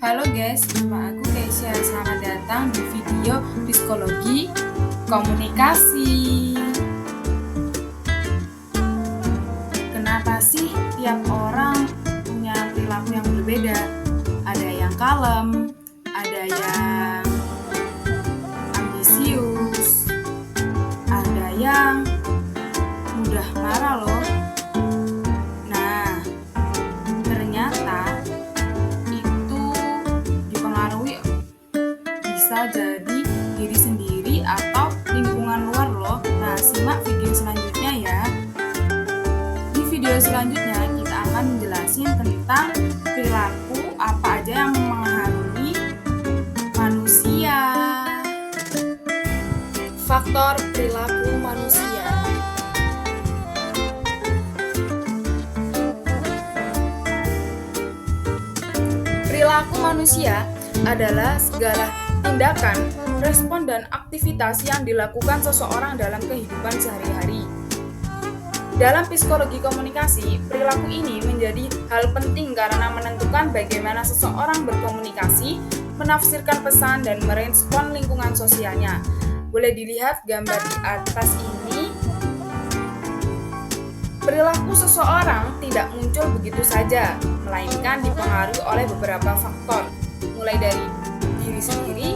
Halo guys, nama aku Keisha. Selamat datang di video psikologi komunikasi. Kenapa sih tiap orang punya perilaku yang berbeda? Ada yang kalem, ada yang ambisius, ada yang mudah marah loh. Nah, ternyata itu dipengaruhi bisa jadi diri sendiri atau lingkungan luar loh. Nah, simak video selanjutnya ya. Di video selanjutnya kita akan menjelaskan tentang perilaku apa aja yang mempengaruhi manusia. Faktor perilaku manusia. Perilaku manusia adalah segala tindakan, respon, dan aktivitas yang dilakukan seseorang dalam kehidupan sehari-hari. Dalam psikologi komunikasi, perilaku ini menjadi hal penting karena menentukan bagaimana seseorang berkomunikasi, menafsirkan pesan, dan merespon lingkungan sosialnya. Boleh dilihat gambar di atas ini. Perilaku seseorang tidak muncul begitu saja, melainkan dipengaruhi oleh beberapa faktor, mulai dari diri sendiri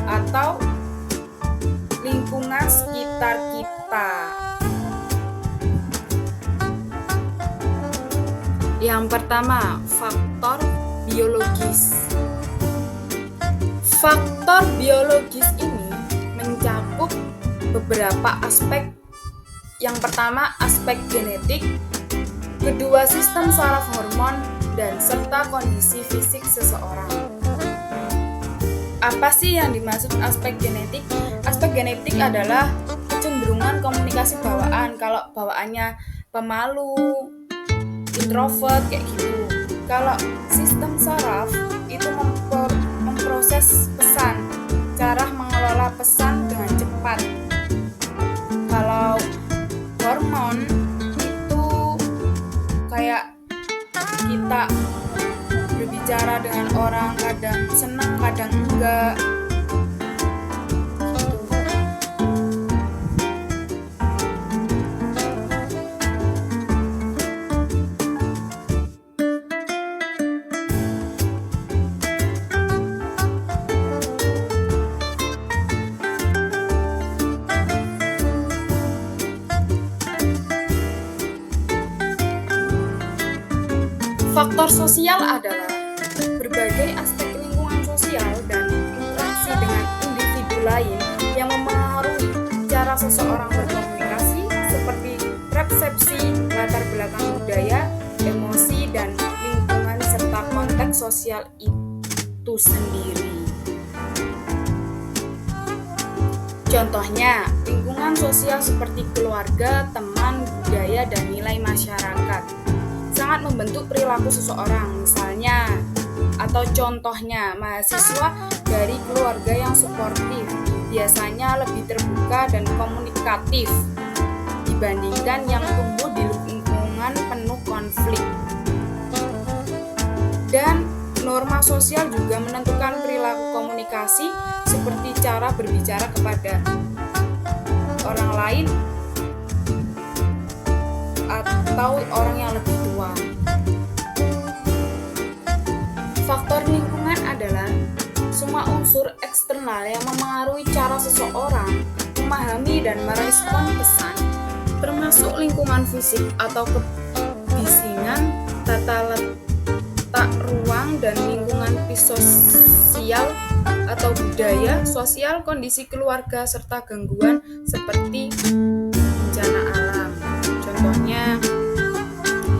atau lingkungan sekitar kita. Yang pertama, faktor biologis. Faktor biologis ini mencakup beberapa aspek. Yang pertama, aspek genetik, kedua, sistem saraf hormon, dan serta kondisi fisik seseorang. Apa sih yang dimaksud aspek genetik? Aspek genetik adalah kecenderungan komunikasi bawaan. Kalau bawaannya pemalu, introvert kayak gitu. Kalau sistem saraf itu memproses pesan, cara mengelola pesan dengan cepat. Kalau hormon itu kayak kita berbicara dengan orang, kadang senang, kadang enggak. Faktor sosial adalah berbagai aspek lingkungan sosial dan interaksi dengan individu lain yang mempengaruhi cara seseorang berkomunikasi, seperti persepsi, latar belakang budaya, emosi, dan lingkungan serta konteks sosial itu sendiri. Contohnya, lingkungan sosial seperti keluarga, teman, budaya, dan nilai masyarakat sangat membentuk perilaku seseorang. Misalnya, atau contohnya, mahasiswa dari keluarga yang suportif biasanya lebih terbuka dan komunikatif dibandingkan yang tumbuh di lingkungan penuh konflik. Dan norma sosial juga menentukan perilaku komunikasi, seperti cara berbicara kepada orang lain atau orang yang lebih tua. Faktor lingkungan adalah semua unsur eksternal yang mempengaruhi cara seseorang memahami dan merespon pesan, termasuk lingkungan fisik atau kebisingan, tata letak ruang, dan lingkungan sosial atau budaya sosial, kondisi keluarga, serta gangguan seperti bencana alam. Contohnya,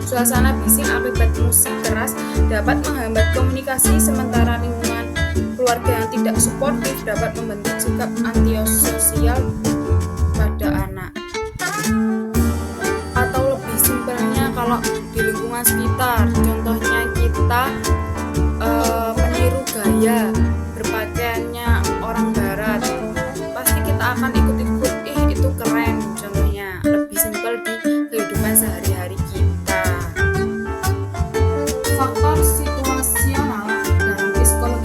suasana bising akibat musik keras dapat menghambat komunikasi, sementara lingkungan keluarga yang tidak suportif dapat membentuk sikap antisosial pada anak. Atau lebih simpelnya, kalau di lingkungan sekitar, contohnya kita meniru gaya berpakaiannya orang barat, pasti kita akan ikut-ikut, itu keren. Contohnya lebih simpel di kehidupan sehari-hari kita. Faktor situasional dalam psikologi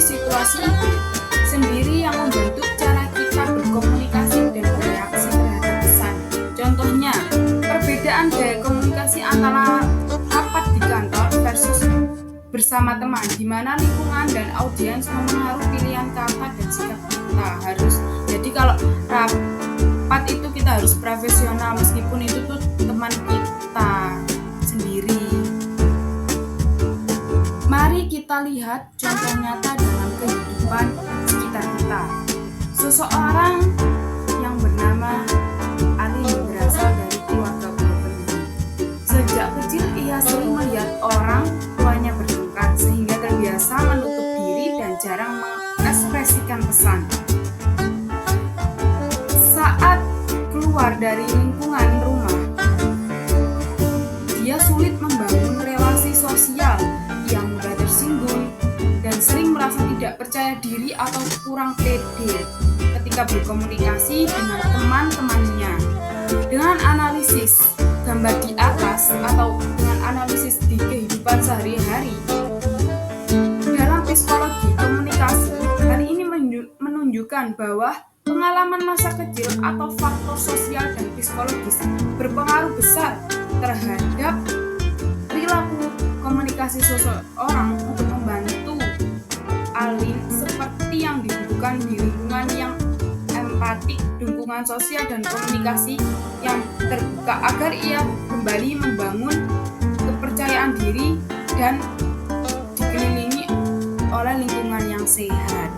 situasi itu sendiri yang membentuk cara kita berkomunikasi dan bereaksi terhadap pesan. Contohnya, perbedaan gaya komunikasi antara rapat di kantor versus bersama teman, di mana lingkungan dan audiens mempengaruhi pilihan kata dan sikap kita. Jadi kalau rapat itu kita harus profesional meskipun itu tuh teman kita sendiri. Mari kita lihat contoh nyata dalam kehidupan sekitar kita. Seseorang yang bernama Ali berasal dari keluarga broken. Sejak kecil ia sering melihat orang tuanya bertengkar sehingga terbiasa menutup diri dan jarang mengekspresikan pesan. Saat keluar dari lingkungan rumah, dia sulit membangun relasi sosial, yang mudah tersinggung dan sering merasa tidak percaya diri atau kurang pede ketika berkomunikasi dengan teman-temannya. Dengan analisis gambar di atas atau dengan analisis di kehidupan sehari-hari dalam psikologi komunikasi, hal ini menunjukkan bahwa pengalaman masa kecil atau faktor sosial dan psikologis berpengaruh besar terhadap perilaku komunikasi seseorang untuk membantu Alin seperti yang dibutuhkan di lingkungan yang empatik, dukungan sosial dan komunikasi yang terbuka agar ia kembali membangun kepercayaan diri dan dikelilingi oleh lingkungan yang sehat.